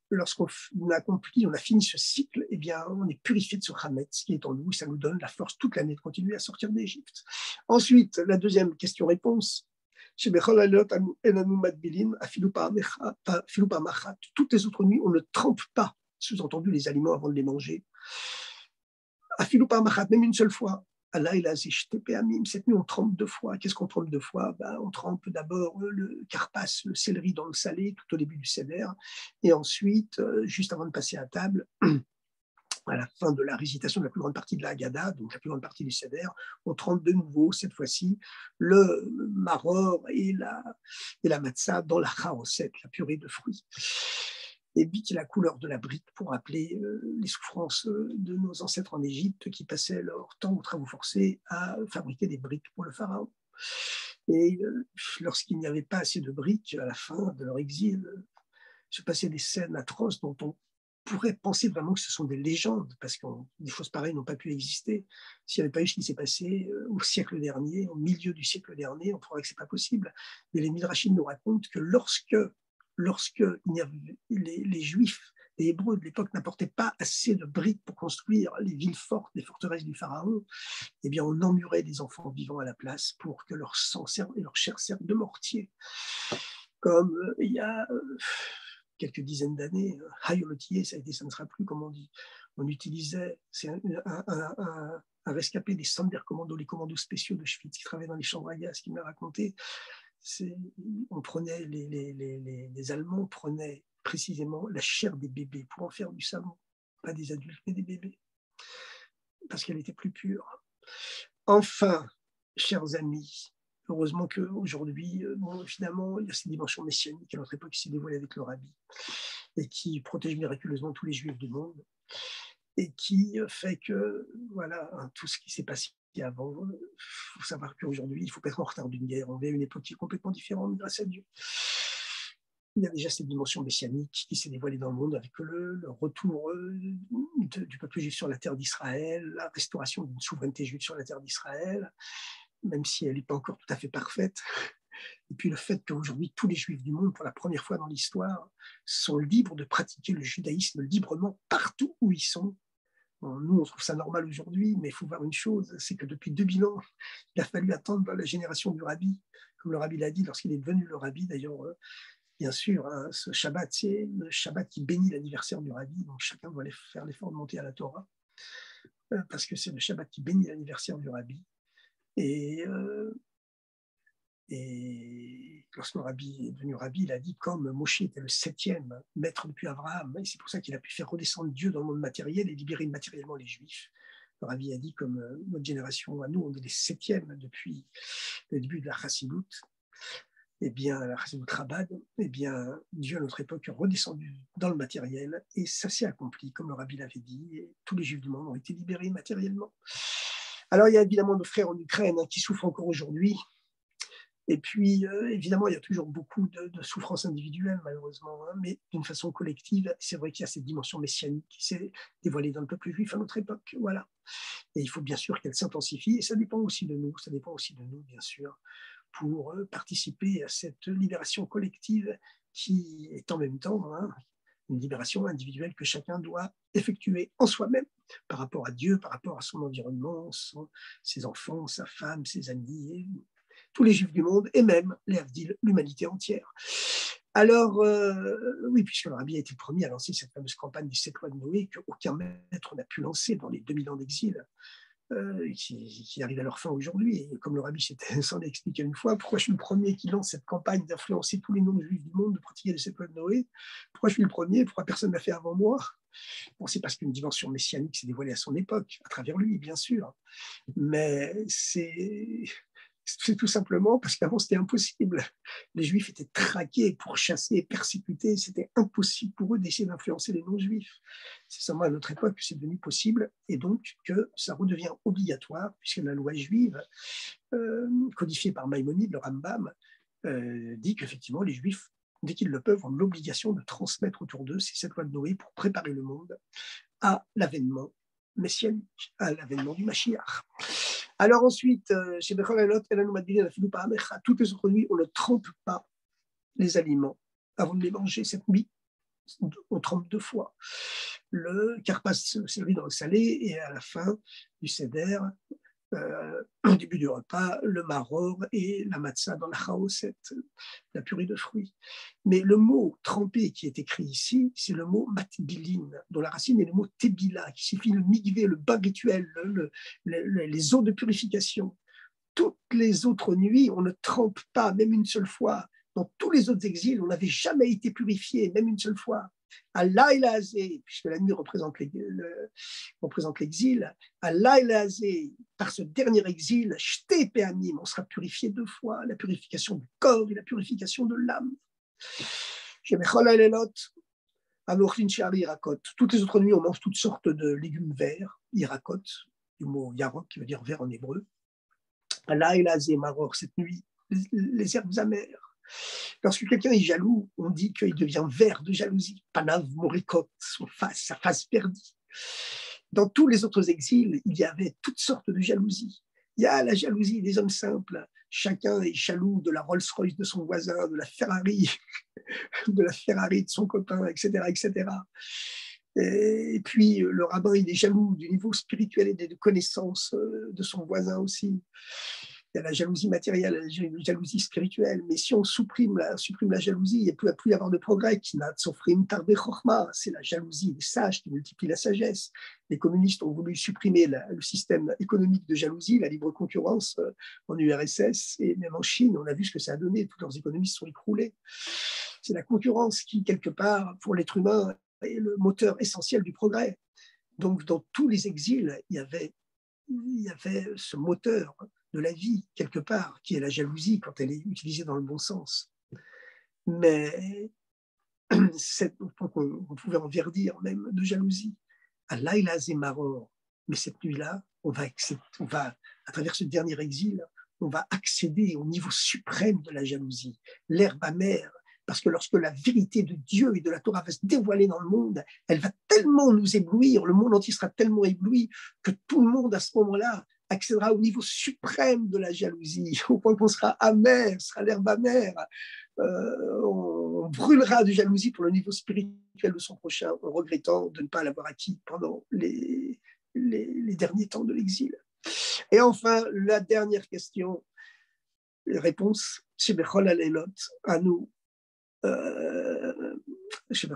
lorsqu'on a fini ce cycle, eh bien, on est purifié de ce chametz qui est en nous, ça nous donne la force toute l'année de continuer à sortir d'Égypte. Ensuite, la deuxième question-réponse, toutes les autres nuits, on ne trempe pas, sous-entendu, les aliments avant de les manger. Même une seule fois. Cette nuit, on trempe 2 fois. Qu'est-ce qu'on trempe 2 fois? On trempe d'abord le karpas, le céleri dans le salé, tout au début du seder. Et ensuite, juste avant de passer à table, à la fin de la récitation de la plus grande partie de la Haggadah, donc la plus grande partie du Seder, on trempe de nouveau, cette fois-ci, le maror et la matzah dans la chaoset, la purée de fruits. Et puis qui est la couleur de la brique pour rappeler les souffrances de nos ancêtres en Égypte qui passaient leur temps aux travaux forcés à fabriquer des briques pour le pharaon. Et lorsqu'il n'y avait pas assez de briques à la fin de leur exil, se passaient des scènes atroces dont on pourrait penser vraiment que ce sont des légendes, parce que des choses pareilles n'ont pas pu exister. S'il n'y avait pas eu ce qui s'est passé au siècle dernier, au milieu du siècle dernier, on pourrait que ce n'est pas possible. Mais les Midrashim nous racontent que lorsque les Juifs, les Hébreux de l'époque n'apportaient pas assez de briques pour construire les villes fortes, les forteresses du Pharaon, eh bien on emmurait des enfants vivants à la place pour que leur sang serve et leur chair serve de mortier. Comme il y a quelques dizaines d'années, Hayolotier, ça ne sera plus comme on dit. On utilisait, c'est un rescapé des Sonderkommando, les commandos spéciaux de Schwyz, qui travaillait dans les chambres à gaz, qui me l'a raconté. On prenait, les Allemands prenaient précisément la chair des bébés pour en faire du savon, pas des adultes, mais des bébés, parce qu'elle était plus pure. Enfin, chers amis, heureusement qu'aujourd'hui, bon, finalement, il y a cette dimension messianique à notre époque qui s'est dévoilée avec le Rabbi et qui protège miraculeusement tous les juifs du monde et qui fait que, voilà, tout ce qui s'est passé avant, il faut savoir qu'aujourd'hui, il ne faut pas être en retard d'une guerre. On vit à une époque qui est complètement différente, grâce à Dieu. Il y a déjà cette dimension messianique qui s'est dévoilée dans le monde avec le retour du peuple juif sur la terre d'Israël, la restauration d'une souveraineté juive sur la terre d'Israël, même si elle n'est pas encore tout à fait parfaite. Et puis le fait qu'aujourd'hui, tous les juifs du monde, pour la première fois dans l'histoire, sont libres de pratiquer le judaïsme librement partout où ils sont. Bon, nous, on trouve ça normal aujourd'hui, mais il faut voir une chose, c'est que depuis 2000 ans, il a fallu attendre la génération du Rabbi, comme le Rabbi l'a dit lorsqu'il est devenu le Rabbi. D'ailleurs, bien sûr, hein, ce Shabbat, c'est le Shabbat qui bénit l'anniversaire du Rabbi, donc chacun doit faire l'effort de monter à la Torah, parce que c'est le Shabbat qui bénit l'anniversaire du Rabbi. Et lorsque le Rabbi est devenu Rabbi, il a dit, comme Moshe était le 7e maître depuis Abraham, et c'est pour ça qu'il a pu faire redescendre Dieu dans le monde matériel et libérer matériellement les Juifs. Le Rabbi a dit, comme notre génération à nous, on est les 7e depuis le début de la Chassidoute, eh bien, la Chassidoute Chabad, eh bien, Dieu à notre époque est redescendu dans le matériel, et ça s'est accompli, comme le Rabbi l'avait dit, et tous les Juifs du monde ont été libérés matériellement. Alors, il y a évidemment nos frères en Ukraine qui souffrent encore aujourd'hui. Et puis, évidemment, il y a toujours beaucoup de souffrances individuelles, malheureusement, hein, mais d'une façon collective, c'est vrai qu'il y a cette dimension messianique qui s'est dévoilée dans le peuple juif à notre époque. Voilà. Et il faut bien sûr qu'elle s'intensifie, et ça dépend aussi de nous, bien sûr, pour participer à cette libération collective qui est en même temps, hein, une libération individuelle que chacun doit effectuer en soi-même, par rapport à Dieu, par rapport à son environnement, ses enfants, sa femme, ses amis, tous les juifs du monde, et même l'humanité entière. Alors, oui, puisque le Rabbi a été le premier à lancer cette fameuse campagne des 7 lois de Noé, qu'aucun maître n'a pu lancer dans les 2000 ans d'exil, qui arrive à leur fin aujourd'hui. Et comme le Rabbi s'en est expliqué une fois, pourquoi je suis le premier qui lance cette campagne d'influencer tous les non-juifs du monde de pratiquer les 7 lois de Noé? Pourquoi je suis le premier? Pourquoi personne ne l'a fait avant moi? Bon, c'est parce qu'une dimension messianique s'est dévoilée à son époque, à travers lui, bien sûr. Mais c'est tout simplement parce qu'avant, c'était impossible. Les Juifs étaient traqués, pourchassés, persécutés. C'était impossible pour eux d'essayer d'influencer les non-Juifs. C'est seulement à notre époque que c'est devenu possible, et donc que ça redevient obligatoire, puisque la loi juive, codifiée par Maïmonide, le Rambam, dit qu'effectivement, les Juifs, dès qu'ils le peuvent, ont l'obligation de transmettre autour d'eux ces 7 lois de Noé pour préparer le monde à l'avènement messianique, à l'avènement du Mashiach. Alors ensuite, chez Bechol toutes les autres nuits, on ne trempe pas les aliments avant de les manger. Cette nuit, on trempe 2 fois. Le karpas servi dans le salé, et à la fin du seder, au début du repas, le maror et la matzah dans la chaoset, la purée de fruits. Mais le mot trempé qui est écrit ici, c'est le mot matbilin, dont la racine est le mot tebila, qui signifie le migvé, le bain rituel, les eaux de purification. Toutes les autres nuits, on ne trempe pas, même une seule fois. Dans tous les autres exils, on n'avait jamais été purifié, même une seule fois. Allah il a azé, puisque la nuit représente l'exil, Allah il a azé, par ce dernier exil, shte pe'amim, on sera purifié 2 fois, la purification du corps et la purification de l'âme. Toutes les autres nuits, on mange toutes sortes de légumes verts, irakot, du mot yarok qui veut dire vert en hébreu. Allah il a azé, maror, cette nuit, les herbes amères. Lorsque quelqu'un est jaloux, on dit qu'il devient vert de jalousie. Panav morikot, sa face perdue. Dans tous les autres exils, il y avait toutes sortes de jalousies. Il y a la jalousie des hommes simples. Chacun est jaloux de la Rolls-Royce de son voisin, de la Ferrari de son copain, etc., etc. Et puis, le rabbin, il est jaloux du niveau spirituel et des connaissances de son voisin aussi. Il y a la jalousie matérielle, la jalousie spirituelle. Mais si on supprime la jalousie, il ne peut plus y avoir de progrès. C'est la jalousie des sages qui multiplie la sagesse. Les communistes ont voulu supprimer le système économique de jalousie, la libre concurrence en URSS et même en Chine. On a vu ce que ça a donné. Toutes leurs économies se sont écroulées. C'est la concurrence qui, quelque part, pour l'être humain, est le moteur essentiel du progrès. Donc, dans tous les exils, il y avait ce moteur de la vie, quelque part, qui est la jalousie quand elle est utilisée dans le bon sens. Mais on pouvait en verdir même de jalousie. Alayla Zemaror. Mais cette nuit-là, on va, à travers ce dernier exil, on va accéder au niveau suprême de la jalousie, l'herbe amère. Parce que lorsque la vérité de Dieu et de la Torah va se dévoiler dans le monde, elle va tellement nous éblouir, le monde entier sera tellement ébloui que tout le monde à ce moment-là accédera au niveau suprême de la jalousie, au point qu'on sera amer, sera l'herbe amère. On brûlera de jalousie pour le niveau spirituel de son prochain, en regrettant de ne pas l'avoir acquis pendant les derniers temps de l'exil. Et enfin, la dernière question, réponse, c'est Bechol Alelot, à nous. Toutes les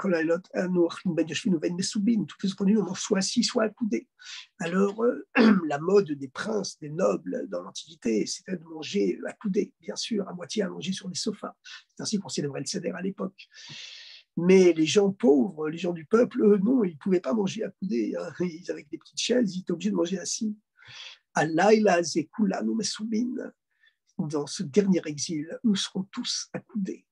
autres nuits, on soit assis, soit accoudé. Alors, la mode des princes, des nobles dans l'Antiquité, c'était de manger accoudé, bien sûr, à moitié allongé sur les sofas. C'est ainsi qu'on célébrait le Seder à l'époque. Mais les gens pauvres, les gens du peuple, eux, non, ils ne pouvaient pas manger accoudé. Hein. Ils avaient des petites chaises, ils étaient obligés de manger assis. Dans ce dernier exil, nous serons tous accoudés.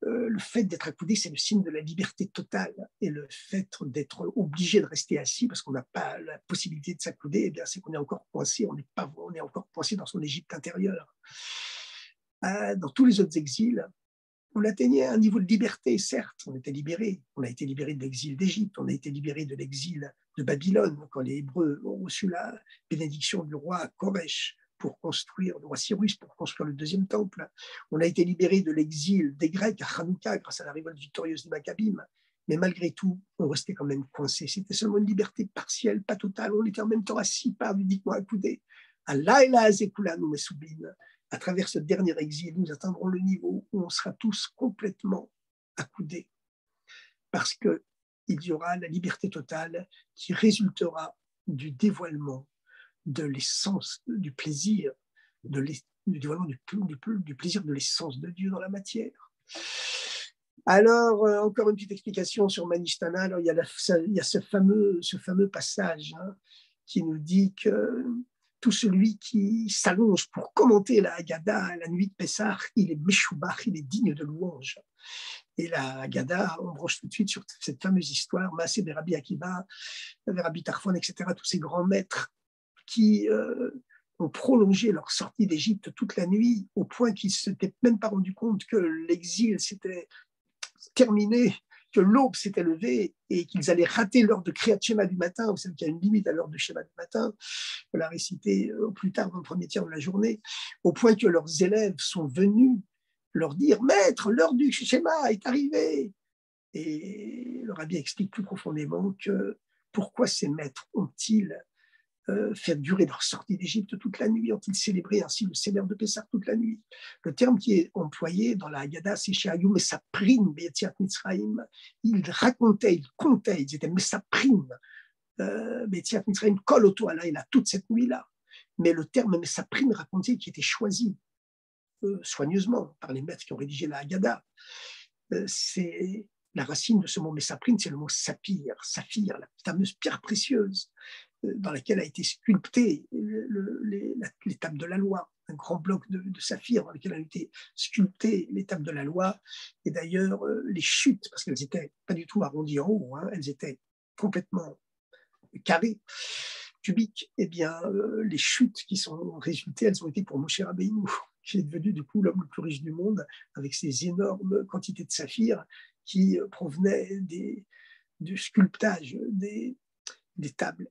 Le fait d'être accoudé, c'est le signe de la liberté totale. Et le fait d'être obligé de rester assis parce qu'on n'a pas la possibilité de s'accouder, eh bien, c'est qu'on est encore coincé, on est encore coincé dans son Égypte intérieure. Dans tous les autres exils, on atteignait un niveau de liberté, certes, on était libéré. On a été libéré de l'exil d'Égypte, on a été libéré de l'exil de Babylone, quand les Hébreux ont reçu la bénédiction du roi Koresh pour construire, le roi Cyrus, pour construire le deuxième temple. On a été libéré de l'exil des Grecs à Hanouka grâce à la révolte victorieuse des Maccabim. Mais malgré tout, on restait quand même coincé. C'était seulement une liberté partielle, pas totale. On était en même temps assis, pas uniquement accoudés. À travers ce dernier exil, nous atteindrons le niveau où on sera tous complètement accoudés. Parce qu'il y aura la liberté totale qui résultera du dévoilement de l'essence, du plaisir, du dévoilement du plaisir de l'essence de Dieu dans la matière. Alors, encore une petite explication sur Manishtana. Alors, il y a ce fameux passage qui nous dit que tout celui qui s'allonge pour commenter la Haggadah, la nuit de Pessah, il est Meshubach, il est digne de louange. Et la Haggadah, on branche tout de suite sur cette fameuse histoire, Maaseh de Rabbi Akiva, Rabbi Tarfon, etc., tous ces grands maîtres qui ont prolongé leur sortie d'Égypte toute la nuit, au point qu'ils ne s'étaient même pas rendus compte que l'exil s'était terminé, que l'aube s'était levée et qu'ils allaient rater l'heure de Kriyat Shema du matin. Vous savez qu'il y a une limite à l'heure de Shema du matin, on l'a récité au plus tard dans le premier tiers de la journée, au point que leurs élèves sont venus leur dire « Maître, l'heure du Shema est arrivée !» Et le rabbi explique plus profondément que pourquoi ces maîtres ont-ils faire durer leur sortie d'Égypte toute la nuit, ont-ils célébré ainsi le Seder de Pessah toute la nuit. Le terme qui est employé dans la Haggadah, c'est Shehayu Mesaprim Beyetziat Mitzrayim. Ils racontaient, ils comptaient, ils étaient Mesaprim Beyetziat Mitzrayim Kol Oto Halayla, toute cette nuit-là. Mais le terme Mesaprim raconté qui était choisi soigneusement par les maîtres qui ont rédigé la Haggadah, c'est la racine de ce mot Mesaprim, c'est le mot saphir, la fameuse pierre précieuse dans laquelle a été sculptée les tables de la loi, un grand bloc de saphir dans lequel a été sculptée les tables de la loi. Et d'ailleurs, les chutes, parce qu'elles n'étaient pas du tout arrondies en haut, elles étaient complètement carrées, cubiques, et bien, les chutes qui sont résultées, elles ont été pour Moshe Rabbeinu, qui est devenu du coup l'homme le plus riche du monde, avec ces énormes quantités de saphir qui provenaient du sculptage des tables.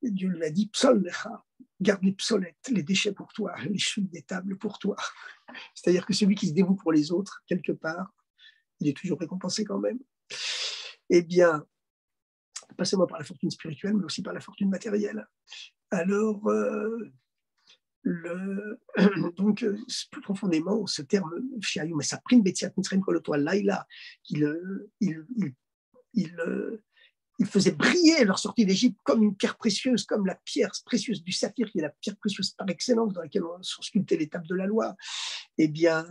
Et Dieu lui a dit, Psol lecha, garde les psolettes, les déchets pour toi, les chutes des tables pour toi. C'est-à-dire que celui qui se dévoue pour les autres, quelque part, il est toujours récompensé quand même. Eh bien, pas seulement par la fortune spirituelle, mais aussi par la fortune matérielle. Alors, donc, plus profondément, ce terme, Shiayu, mais ça prime Betsiat Mitzrayim Kolotoa Laila, il faisait briller leur sortie d'Égypte comme une pierre précieuse, comme la pierre précieuse du saphir, qui est la pierre précieuse par excellence dans laquelle sont sculptées les tables de la loi. Eh bien,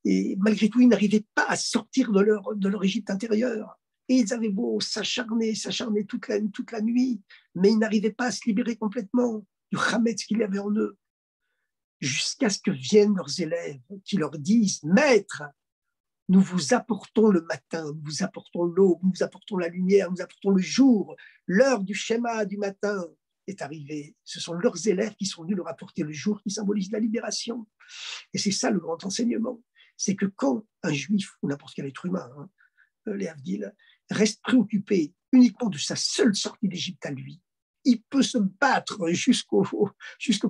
et malgré tout, ils n'arrivaient pas à sortir de leur Égypte intérieure. Et ils avaient beau s'acharner toute la nuit, mais ils n'arrivaient pas à se libérer complètement du Hametz qu'il y avait en eux, jusqu'à ce que viennent leurs élèves qui leur disent « Maître, nous vous apportons le matin, nous vous apportons l'aube, nous vous apportons la lumière, nous apportons le jour, l'heure du schéma du matin est arrivée. » Ce sont leurs élèves qui sont venus leur apporter le jour qui symbolise la libération. Et c'est ça le grand enseignement. C'est que quand un juif ou n'importe quel être humain, les Havdil, reste préoccupé uniquement de sa seule sortie d'Égypte à lui, il peut se battre jusqu'au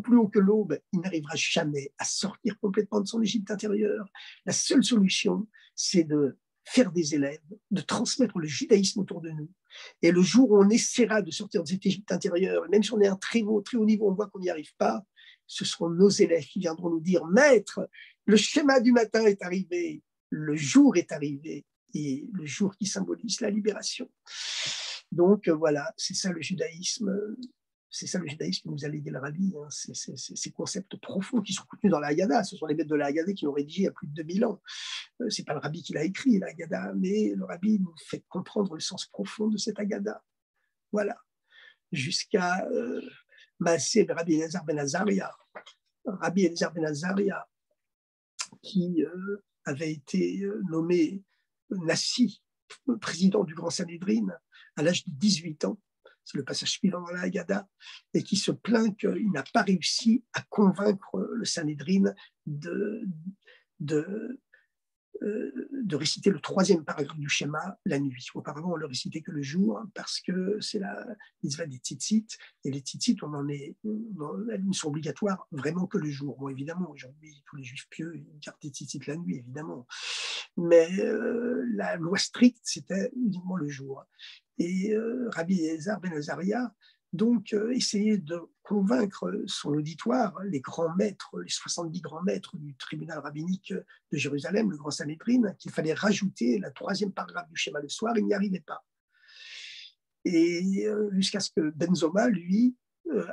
plus haut que l'aube, il n'arrivera jamais à sortir complètement de son Égypte intérieure. La seule solution, c'est de faire des élèves, de transmettre le judaïsme autour de nous. Et le jour où on essaiera de sortir de cette Égypte intérieure, même si on est à un très haut niveau, on voit qu'on n'y arrive pas, ce seront nos élèves qui viendront nous dire « Maître, le schéma du matin est arrivé, le jour est arrivé, et le jour qui symbolise la libération. » Donc voilà, c'est ça le judaïsme que nous a légué le Rabbi, hein. Ces concepts profonds qui sont contenus dans la Haggadah, ce sont les maîtres de la Haggadah qui l'ont rédigé il y a plus de 2000 ans. Ce n'est pas le Rabbi qui l'a écrit, la Haggadah, mais le Rabbi nous fait comprendre le sens profond de cette Haggadah. Voilà, jusqu'à Maaseh Rabbi Eliezer ben Azaria. Rabbi Eliezer ben Azaria, qui avait été nommé Nassi, président du Grand Sanhédrin, à l'âge de 18 ans, c'est le passage suivant dans la Haggadah, et qui se plaint qu'il n'a pas réussi à convaincre le Sanhédrin de réciter le troisième paragraphe du schéma la nuit. Auparavant, on ne le récitait que le jour, parce que c'est la mitzvah des tzitzit, et les tzitzit, elles ne sont obligatoires vraiment que le jour. Bon, évidemment, aujourd'hui, tous les juifs pieux, ils gardent des tzitzit la nuit, évidemment. Mais la loi stricte, c'était uniquement le jour. Et Rabbi Eliezer ben Azaria, donc, essayait de convaincre son auditoire, les grands maîtres, les 70 grands maîtres du tribunal rabbinique de Jérusalem, le Grand Sanhédrin, qu'il fallait rajouter la troisième paragraphe du schéma le soir, il n'y arrivait pas. Et jusqu'à ce que Benzoma, lui,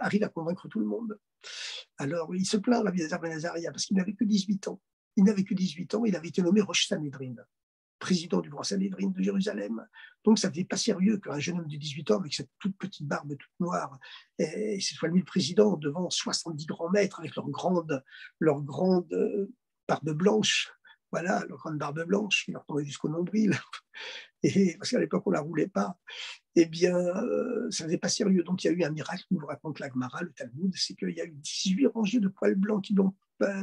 arrive à convaincre tout le monde. Alors, il se plaint, Rabbi Eliezer ben Azaria, parce qu'il n'avait que 18 ans. Il n'avait que 18 ans, il avait été nommé Rosh Sanhédrin, président du Grand Sanhédrin de Jérusalem. Donc, ça ne faisait pas sérieux qu'un jeune homme de 18 ans, avec cette toute petite barbe toute noire, et ce soit lui le président devant 70 grands maîtres avec leur grande barbe blanche. Voilà, leur grande barbe blanche qui leur tombait jusqu'au nombril. Et parce qu'à l'époque, on ne la roulait pas. Eh bien, ça ne faisait pas sérieux. Donc, il y a eu un miracle, nous raconte la Gemara, le Talmud, c'est qu'il y a eu 18 rangées de poils blancs qui l'ont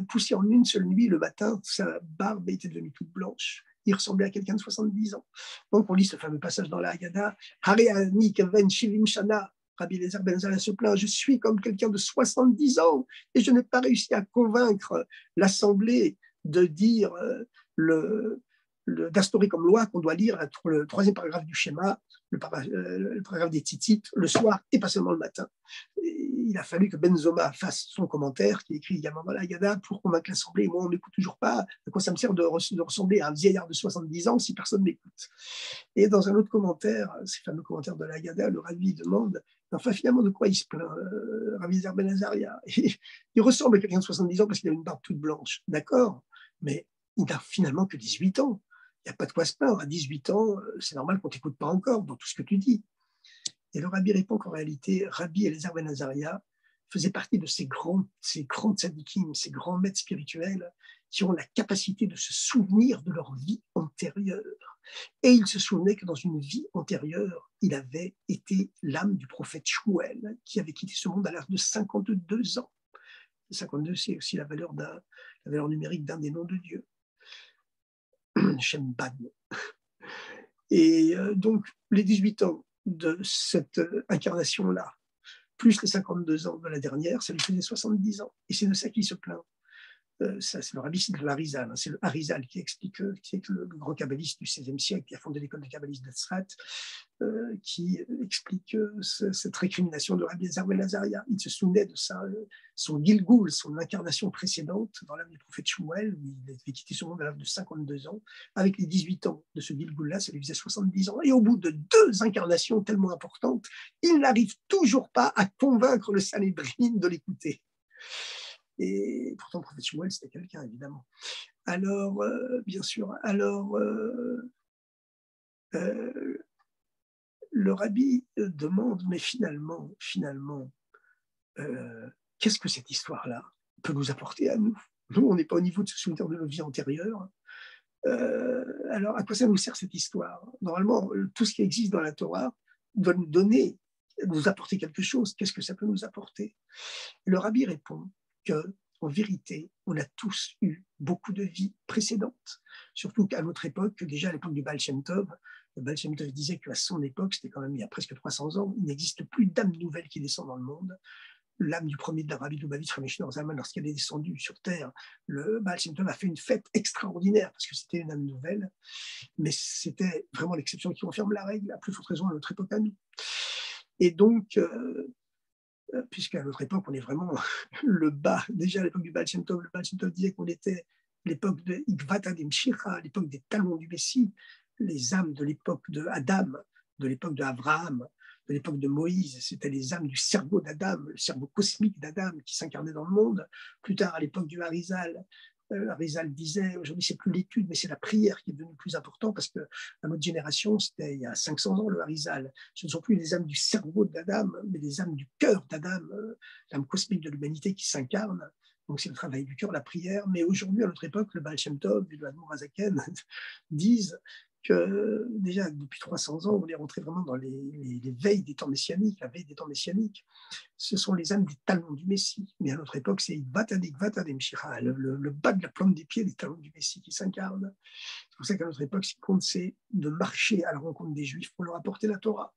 poussé en une seule nuit. Le matin, sa barbe était devenue toute blanche. Il ressemblait à quelqu'un de 70 ans. Donc, on lit ce fameux passage dans la Haggadah. Hareani keven shivim shana. Rabbi Eliezer ben Azaria se plaint, je suis comme quelqu'un de 70 ans et je n'ai pas réussi à convaincre l'Assemblée de dire d'instaurer comme loi qu'on doit lire le troisième paragraphe du schéma, le paragraphe des tzitzit, le soir et pas seulement le matin. Et il a fallu que Benzoma fasse son commentaire, qui est écrit également dans la Haggadah, pour convaincre l'Assemblée. Moi, on n'écoute toujours pas. À quoi ça me sert de ressembler à un vieillard de 70 ans si personne m'écoute? Et dans un autre commentaire, ces fameux commentaires de la Haggadah, le Rabbi demande, enfin, finalement, de quoi il se plaint, Rabbi Eliezer ben Azaria? Il ressemble à quelqu'un de 70 ans parce qu'il a une barbe toute blanche. D'accord, mais il n'a finalement que 18 ans. Il n'y a pas de quoi se plaindre. À 18 ans, c'est normal qu'on ne t'écoute pas encore dans tout ce que tu dis. Et le Rabbi répond qu'en réalité, Rabbi Eliezer ben Azaria faisait partie de ces grands tzadikim, ces grands maîtres spirituels qui ont la capacité de se souvenir de leur vie antérieure. Et il se souvenait que dans une vie antérieure, il avait été l'âme du prophète Shmuel, qui avait quitté ce monde à l'âge de 52 ans. 52, c'est aussi la valeur numérique d'un des noms de Dieu. Shemban. Et donc, les 18 ans de cette incarnation-là, plus les 52 ans de la dernière, ça lui faisait 70 ans. Et c'est de ça qu'il se plaint. ça, c'est le rabbi de l'Arizal, hein, c'est le Arizal qui explique, qui est le grand kabbaliste du XVIe siècle, qui a fondé l'école de kabbalistes d'Atzrat, qui explique cette récrimination de Rabbi Eliezer ben Azaria. Il se souvenait de ça, son Gilgoul, son incarnation précédente dans l'âme du prophète Shmuel, où il avait quitté ce monde à l'âge de 52 ans. Avec les 18 ans de ce Gilgoul-là, ça lui faisait 70 ans. Et au bout de 2 incarnations tellement importantes, il n'arrive toujours pas à convaincre le Sanhédrin de l'écouter. Et pourtant, le prophète Shmuel, c'était quelqu'un, évidemment. Alors, bien sûr, le rabbi demande, mais finalement, qu'est-ce que cette histoire-là peut nous apporter à nous? Nous, on n'est pas au niveau de se souvenir de nos vies antérieures. Alors, à quoi ça nous sert cette histoire? Normalement, tout ce qui existe dans la Torah doit nous donner, nous apporter quelque chose. Qu'est-ce que ça peut nous apporter? Le rabbi répond que, en vérité, on a tous eu beaucoup de vies précédentes. Surtout qu'à notre époque, déjà à l'époque du Baal Shem Tov, le Baal Shem Tov disait qu'à son époque, c'était quand même il y a presque 300 ans, il n'existe plus d'âme nouvelle qui descend dans le monde. L'âme du premier de Rabbi Lubavitch Rameshner Zalman, lorsqu'elle est descendue sur Terre, le Baal Shem Tov a fait une fête extraordinaire parce que c'était une âme nouvelle, mais c'était vraiment l'exception qui confirme la règle, à plus forte raison à notre époque à nous. Et donc, puisqu'à notre époque, on est vraiment le bas. Déjà à l'époque du Baal Shem Tov, le Baal Shem Tov disait qu'on était l'époque de Ikvata Demshira, l'époque des talons du Messie, les âmes de l'époque de Adam, de l'époque d'Abraham, de l'époque de Moïse, c'était les âmes du cerveau d'Adam, le cerveau cosmique d'Adam qui s'incarnait dans le monde. Plus tard, à l'époque du Harizal, Harizal disait, aujourd'hui c'est plus l'étude, mais c'est la prière qui est devenue plus importante parce que à notre génération, c'était il y a 500 ans le Harizal. Ce ne sont plus les âmes du cerveau d'Adam, mais les âmes du cœur d'Adam, l'âme cosmique de l'humanité qui s'incarne. Donc c'est le travail du cœur, la prière. Mais aujourd'hui, à notre époque, le Baal Shem Tov et le Admor Hazaken disent que déjà depuis 300 ans, on est rentré vraiment dans les veilles des temps messianiques, la veille des temps messianiques. Ce sont les âmes des talons du Messie. Mais à notre époque, c'est le bas de la plante des pieds des talons du Messie qui s'incarnent. C'est pour ça qu'à notre époque, ce qui compte, c'est de marcher à la rencontre des Juifs pour leur apporter la Torah.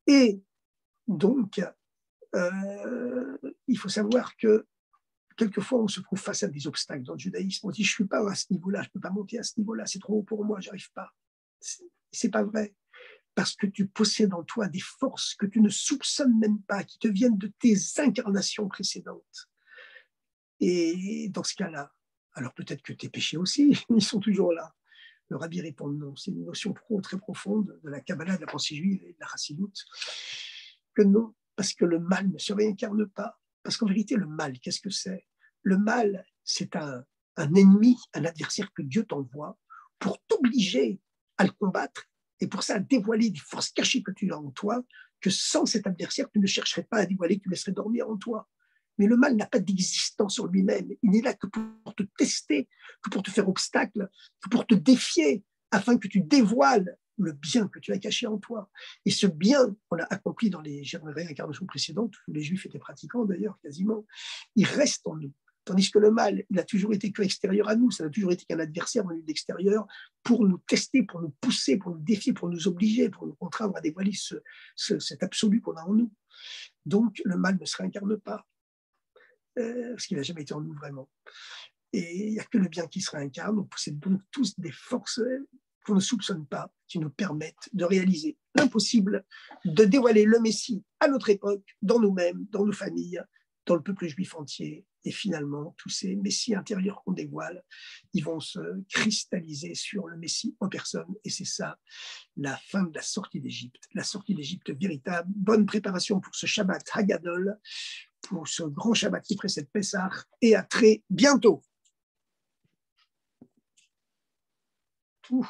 Et donc, il faut savoir que quelquefois, on se trouve face à des obstacles dans le judaïsme. On dit, je ne suis pas à ce niveau-là, je ne peux pas monter à ce niveau-là, c'est trop haut pour moi, je n'y arrive pas. Ce n'est pas vrai. Parce que tu possèdes en toi des forces que tu ne soupçonnes même pas, qui te viennent de tes incarnations précédentes. Et dans ce cas-là, alors peut-être que tes péchés aussi, ils sont toujours là. Le rabbi répond non. C'est une notion très profonde de la Kabbalah, de la pensée juive et de la Chassidoute, que non, parce que le mal ne se réincarne pas. Parce qu'en vérité, le mal, qu'est-ce que c'est? Le mal, c'est un ennemi, un adversaire que Dieu t'envoie pour t'obliger à le combattre et pour ça à dévoiler des forces cachées que tu as en toi, que sans cet adversaire, tu ne chercherais pas à dévoiler, que tu laisserais dormir en toi. Mais le mal n'a pas d'existence en lui-même. Il n'est là que pour te tester, que pour te faire obstacle, que pour te défier, afin que tu dévoiles le bien que tu as caché en toi. Et ce bien qu'on a accompli dans les réincarnations précédentes, où les Juifs étaient pratiquants d'ailleurs, quasiment, il reste en nous. Tandis que le mal, il a toujours été que extérieur à nous, ça n'a toujours été qu'un adversaire venu d'extérieur pour nous tester, pour nous pousser, pour nous défier, pour nous obliger, pour nous contraindre à dévoiler cet absolu qu'on a en nous. Donc le mal ne se réincarne pas, parce qu'il n'a jamais été en nous vraiment. Et il n'y a que le bien qui se réincarne. On possède donc tous des forces qu'on ne soupçonne pas, qui nous permettent de réaliser l'impossible, de dévoiler le Messie à notre époque, dans nous-mêmes, dans nos familles, dans le peuple juif entier. Et finalement, tous ces messies intérieurs qu'on dévoile, ils vont se cristalliser sur le Messie en personne. Et c'est ça, la fin de la sortie d'Égypte véritable. Bonne préparation pour ce Shabbat Hagadol, pour ce grand Shabbat qui précède Pessah, et à très bientôt. Ouh.